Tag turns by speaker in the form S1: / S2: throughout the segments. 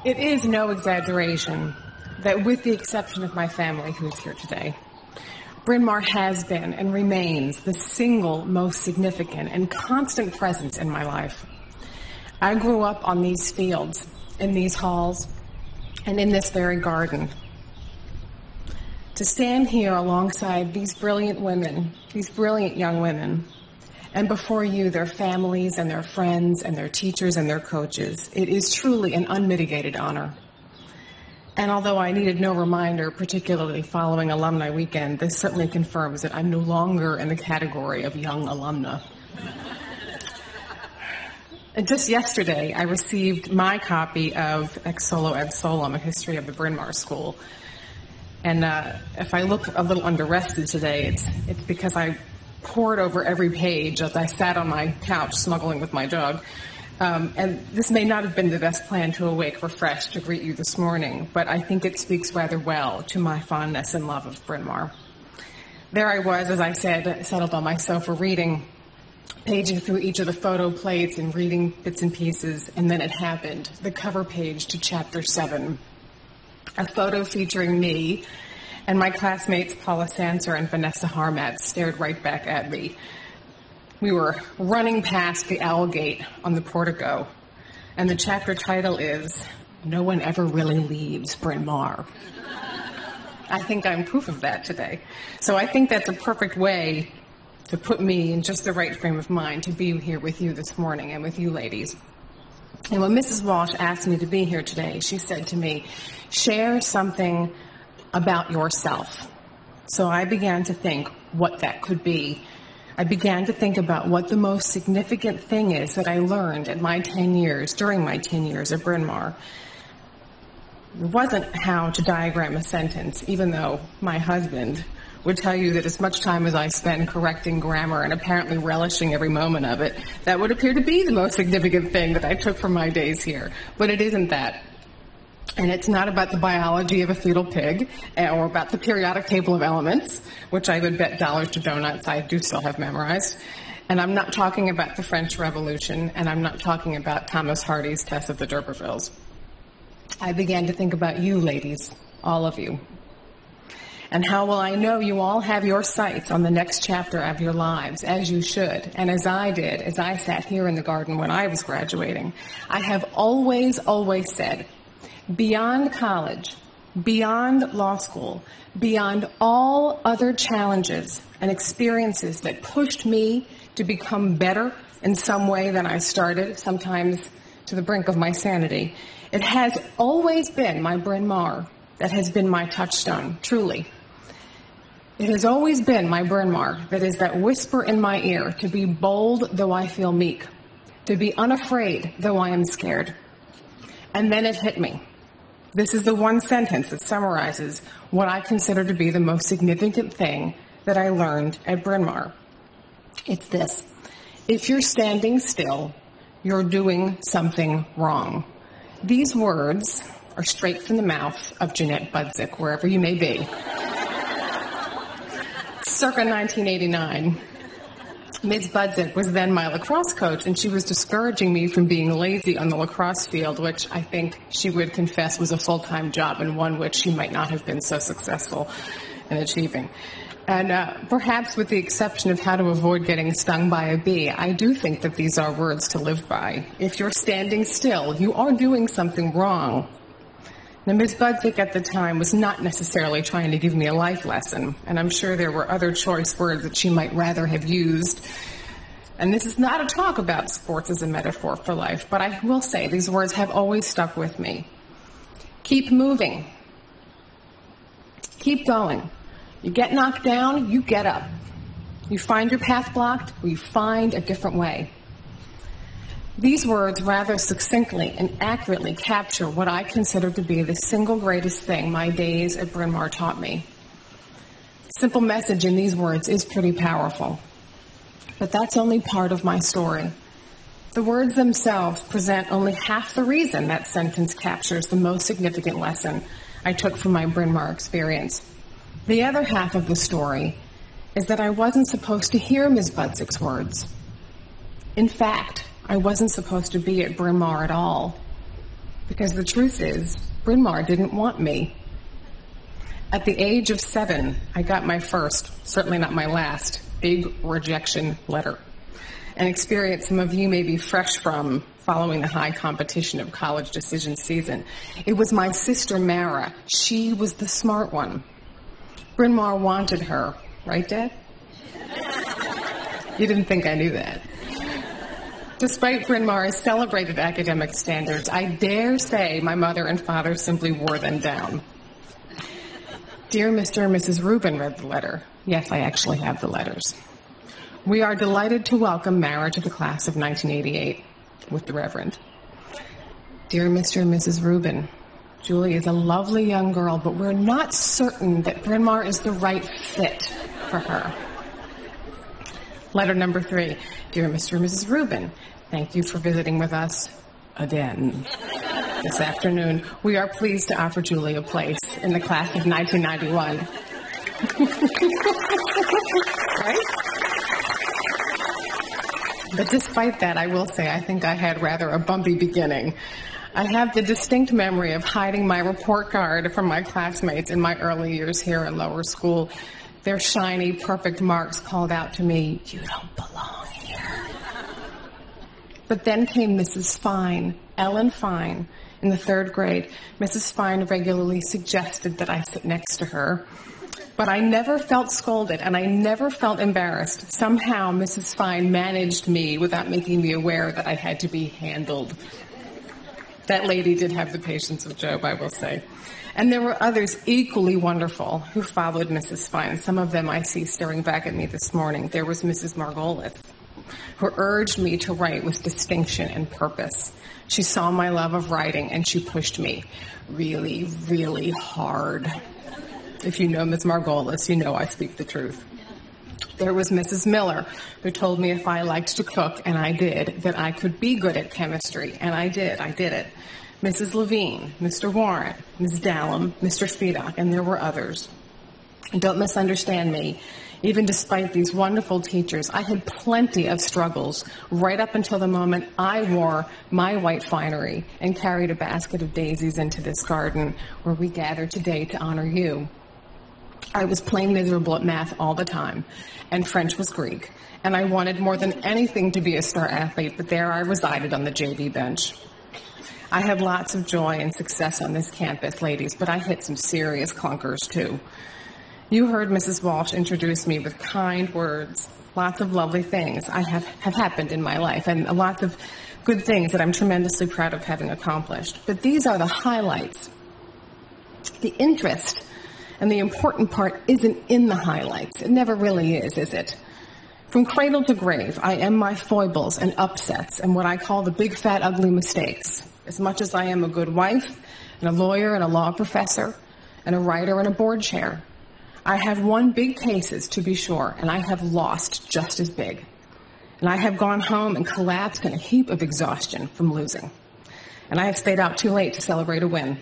S1: It is no exaggeration that, with the exception of my family who is here today, Bryn Mawr has been and remains the single most significant and constant presence in my life. I grew up on these fields, in these halls, and in this very garden. To stand here alongside these brilliant women, these brilliant young women, and before you, their families and their friends and their teachers and their coaches, it is truly an unmitigated honor. And although I needed no reminder, particularly following Alumni Weekend, this certainly confirms that I'm no longer in the category of young alumna. And just yesterday, I received my copy of Ex Solo Ed Solum, A History of the Bryn Mawr School. And if I look a little under-rested today, it's because I pored over every page as I sat on my couch snuggling with my dog. And this may not have been the best plan to awake refreshed to greet you this morning, but I think it speaks rather well to my fondness and love of Bryn Mawr. There I was, as I said, settled on my sofa reading, paging through each of the photo plates and reading bits and pieces, and then it happened, the cover page to Chapter 7. A photo featuring me and my classmates Paula Sanser and Vanessa Harmat stared right back at me. We were running past the owl gate on the portico, and the chapter title is, No One Ever Really Leaves Bryn Mawr. I think I'm proof of that today. So I think that's a perfect way to put me in just the right frame of mind to be here with you this morning and with you ladies. And when Mrs. Walsh asked me to be here today, she said to me, share something about yourself. So I began to think what that could be. I began to think about what the most significant thing is that I learned in my 10 years, during my 10 years at Bryn Mawr. It wasn't how to diagram a sentence, even though my husband would tell you that as much time as I spend correcting grammar and apparently relishing every moment of it, that would appear to be the most significant thing that I took from my days here. But it isn't that. And it's not about the biology of a fetal pig or about the periodic table of elements, which I would bet dollars to donuts I do still have memorized. And I'm not talking about the French Revolution, and I'm not talking about Thomas Hardy's Test of the D'Urbervilles. I began to think about you ladies, all of you. And how will I know you all have your sights on the next chapter of your lives, as you should, and as I did, as I sat here in the garden when I was graduating. I have always said, beyond college, beyond law school, beyond all other challenges and experiences that pushed me to become better in some way than I started, sometimes to the brink of my sanity, it has always been my Bryn Mawr that has been my touchstone, truly. It has always been my Bryn Mawr that is that whisper in my ear to be bold though I feel meek, to be unafraid though I am scared. And then it hit me. This is the one sentence that summarizes what I consider to be the most significant thing that I learned at Bryn Mawr. It's this: if you're standing still, you're doing something wrong. These words are straight from the mouth of Jeanette Budzik, wherever you may be. Circa 1989, Ms. Budzik was then my lacrosse coach, and she was discouraging me from being lazy on the lacrosse field, which I think she would confess was a full-time job and one which she might not have been so successful in achieving. And perhaps with the exception of how to avoid getting stung by a bee, I do think that these are words to live by. If you're standing still, you are doing something wrong. Now, Ms. Budzik at the time was not necessarily trying to give me a life lesson, and I'm sure there were other choice words that she might rather have used. And this is not a talk about sports as a metaphor for life, but I will say these words have always stuck with me. Keep moving. Keep going. You get knocked down, you get up. You find your path blocked, or you find a different way. These words rather succinctly and accurately capture what I consider to be the single greatest thing my days at Bryn Mawr taught me. The simple message in these words is pretty powerful, but that's only part of my story. The words themselves present only half the reason that sentence captures the most significant lesson I took from my Bryn Mawr experience. The other half of the story is that I wasn't supposed to hear Ms. Budzik's words. In fact, I wasn't supposed to be at Bryn Mawr at all. Because the truth is, Bryn Mawr didn't want me. At the age of 7, I got my first, certainly not my last, big rejection letter. An experience some of you may be fresh from following the high competition of college decision season. It was my sister Mara. She was the smart one. Bryn Mawr wanted her. Right, Dad? You didn't think I knew that. Despite Bryn Mawr's celebrated academic standards, I dare say my mother and father simply wore them down. Dear Mr. and Mrs. Rubin read the letter. Yes, I actually have the letters. We are delighted to welcome Mara to the class of 1988 with the Reverend. Dear Mr. and Mrs. Rubin, Julie is a lovely young girl, but we're not certain that Bryn Mawr is the right fit for her. Letter number 3. Dear Mr. and Mrs. Rubin, thank you for visiting with us again this afternoon. We are pleased to offer Julie a place in the class of 1991. Right? But despite that, I will say I think I had rather a bumpy beginning. I have the distinct memory of hiding my report card from my classmates in my early years here in lower school. Their shiny, perfect marks called out to me, "You don't belong here." But then came Mrs. Fine, Ellen Fine, in the 3rd grade. Mrs. Fine regularly suggested that I sit next to her. But I never felt scolded, and I never felt embarrassed. Somehow, Mrs. Fine managed me without making me aware that I had to be handled. That lady did have the patience of Job, I will say. And there were others equally wonderful who followed Mrs. Fine. Some of them I see staring back at me this morning. There was Mrs. Margolis, who urged me to write with distinction and purpose. She saw my love of writing, and she pushed me really, really hard. If you know Ms. Margolis, you know I speak the truth. There was Mrs. Miller, who told me if I liked to cook, and I did, that I could be good at chemistry, and I did it. Mrs. Levine, Mr. Warren, Ms. Dallum, Mr. Speedock, and there were others. And don't misunderstand me. Even despite these wonderful teachers, I had plenty of struggles right up until the moment I wore my white finery and carried a basket of daisies into this garden where we gather today to honor you. I was plain miserable at math all the time, and French was Greek, and I wanted more than anything to be a star athlete, but there I resided on the JV bench. I had lots of joy and success on this campus, ladies, but I hit some serious clunkers, too. You heard Mrs. Walsh introduce me with kind words. Lots of lovely things have happened in my life, and lots of good things that I'm tremendously proud of having accomplished. But these are the highlights. The interest and the important part isn't in the highlights. It never really is it? From cradle to grave, I am my foibles and upsets and what I call the big, fat, ugly mistakes. As much as I am a good wife, and a lawyer, and a law professor, and a writer, and a board chair. I have won big cases, to be sure, and I have lost just as big. And I have gone home and collapsed in a heap of exhaustion from losing. And I have stayed out too late to celebrate a win.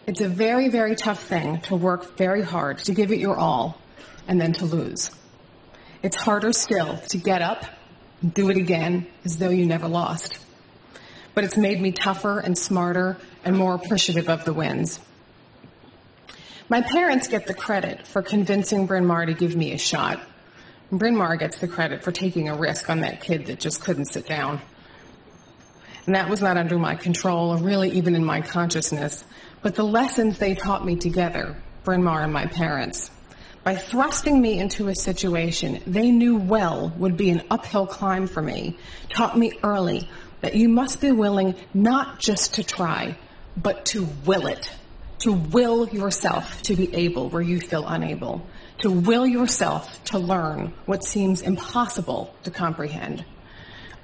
S1: It's a very, very tough thing to work very hard, to give it your all, and then to lose. It's harder still to get up and do it again as though you never lost. But it's made me tougher and smarter and more appreciative of the wins. My parents get the credit for convincing Bryn Mawr to give me a shot. Bryn Mawr gets the credit for taking a risk on that kid that just couldn't sit down. And that was not under my control, or really even in my consciousness. But the lessons they taught me together, Bryn Mawr and my parents, by thrusting me into a situation they knew well would be an uphill climb for me, taught me early that you must be willing not just to try, but to will it. To will yourself to be able where you feel unable. To will yourself to learn what seems impossible to comprehend.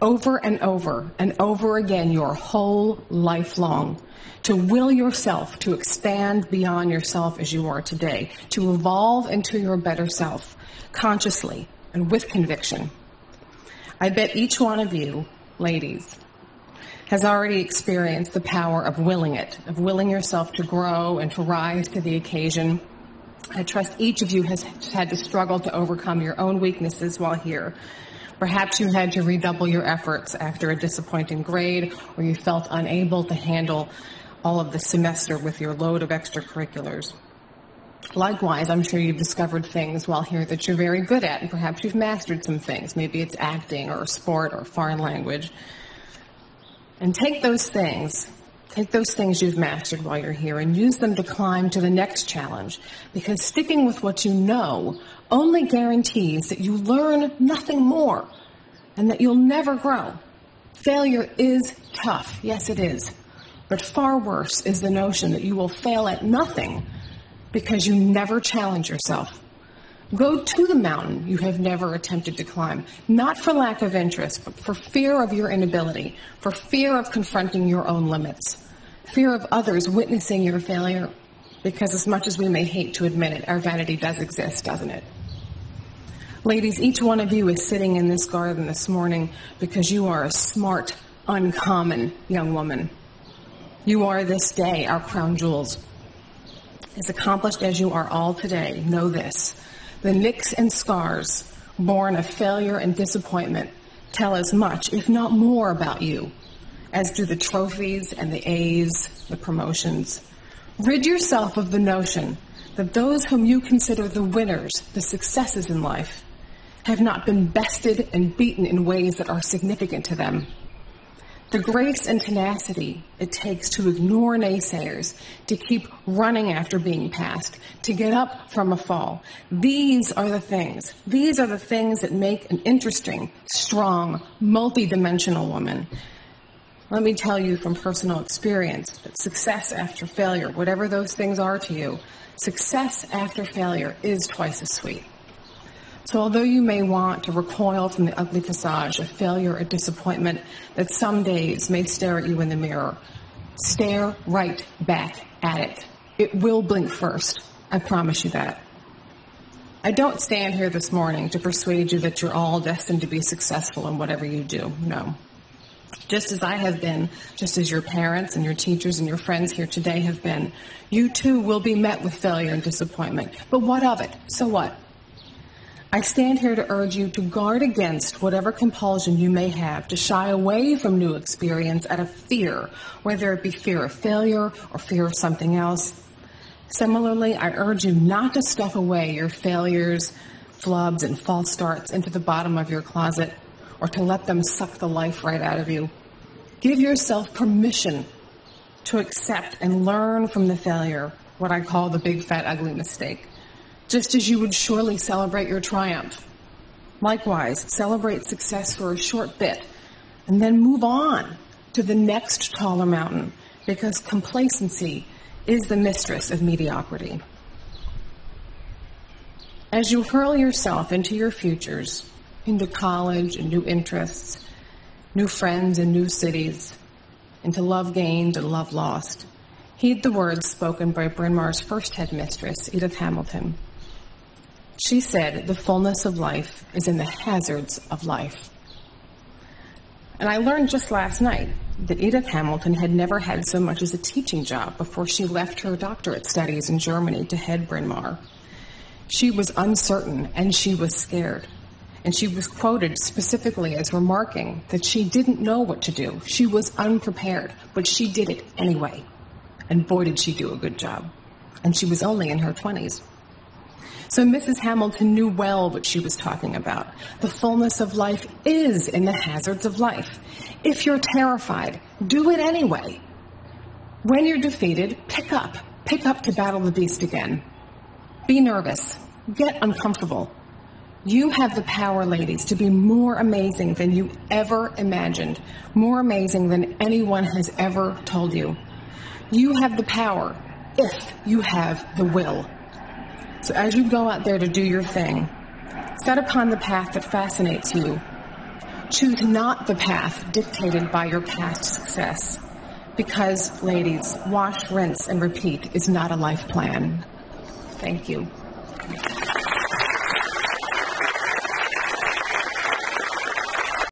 S1: Over and over and over again your whole life long. To will yourself to expand beyond yourself as you are today. To evolve into your better self, consciously and with conviction. I bet each one of you, ladies, has already experienced the power of willing it, of willing yourself to grow and to rise to the occasion. I trust each of you has had to struggle to overcome your own weaknesses while here. Perhaps you had to redouble your efforts after a disappointing grade, or you felt unable to handle all of the semester with your load of extracurriculars. Likewise, I'm sure you've discovered things while here that you're very good at, and perhaps you've mastered some things. Maybe it's acting or sport or foreign language. And take those things you've mastered while you're here and use them to climb to the next challenge, because sticking with what you know only guarantees that you learn nothing more and that you'll never grow. Failure is tough, yes it is, but far worse is the notion that you will fail at nothing because you never challenge yourself. Go to the mountain you have never attempted to climb, not for lack of interest, but for fear of your inability, for fear of confronting your own limits, fear of others witnessing your failure, because as much as we may hate to admit it, our vanity does exist, doesn't it? Ladies, each one of you is sitting in this garden this morning because you are a smart, uncommon young woman. You are this day our crown jewels. As accomplished as you are all today, know this: the nicks and scars born of failure and disappointment tell as much, if not more, about you, as do the trophies and the A's, the promotions. Rid yourself of the notion that those whom you consider the winners, the successes in life, have not been bested and beaten in ways that are significant to them. The grace and tenacity it takes to ignore naysayers, to keep running after being passed, to get up from a fall. These are the things that make an interesting, strong, multi-dimensional woman. Let me tell you from personal experience that success after failure, whatever those things are to you, success after failure is twice as sweet. So although you may want to recoil from the ugly visage of failure or disappointment that some days may stare at you in the mirror, stare right back at it. It will blink first. I promise you that. I don't stand here this morning to persuade you that you're all destined to be successful in whatever you do. No. Just as I have been, just as your parents and your teachers and your friends here today have been, you too will be met with failure and disappointment. But what of it? So what? I stand here to urge you to guard against whatever compulsion you may have to shy away from new experience out of fear, whether it be fear of failure or fear of something else. Similarly, I urge you not to stuff away your failures, flubs, and false starts into the bottom of your closet, or to let them suck the life right out of you. Give yourself permission to accept and learn from the failure, what I call the big, fat, ugly mistake, just as you would surely celebrate your triumph. Likewise, celebrate success for a short bit, and then move on to the next taller mountain, because complacency is the mistress of mediocrity. As you hurl yourself into your futures, into college and new interests, new friends and new cities, into love gained and love lost, heed the words spoken by Bryn Mawr's first headmistress, Edith Hamilton. She said, "The fullness of life is in the hazards of life." And I learned just last night that Edith Hamilton had never had so much as a teaching job before she left her doctorate studies in Germany to head Bryn Mawr. She was uncertain and she was scared. And she was quoted specifically as remarking that she didn't know what to do. She was unprepared, but she did it anyway. And boy, did she do a good job. And she was only in her 20s. So Mrs. Hamilton knew well what she was talking about. The fullness of life is in the hazards of life. If you're terrified, do it anyway. When you're defeated, pick up to battle the beast again. Be nervous, get uncomfortable. You have the power, ladies, to be more amazing than you ever imagined, more amazing than anyone has ever told you. You have the power if you have the will. So as you go out there to do your thing, set upon the path that fascinates you. Choose not the path dictated by your past success, because, ladies, wash, rinse, and repeat is not a life plan. Thank you.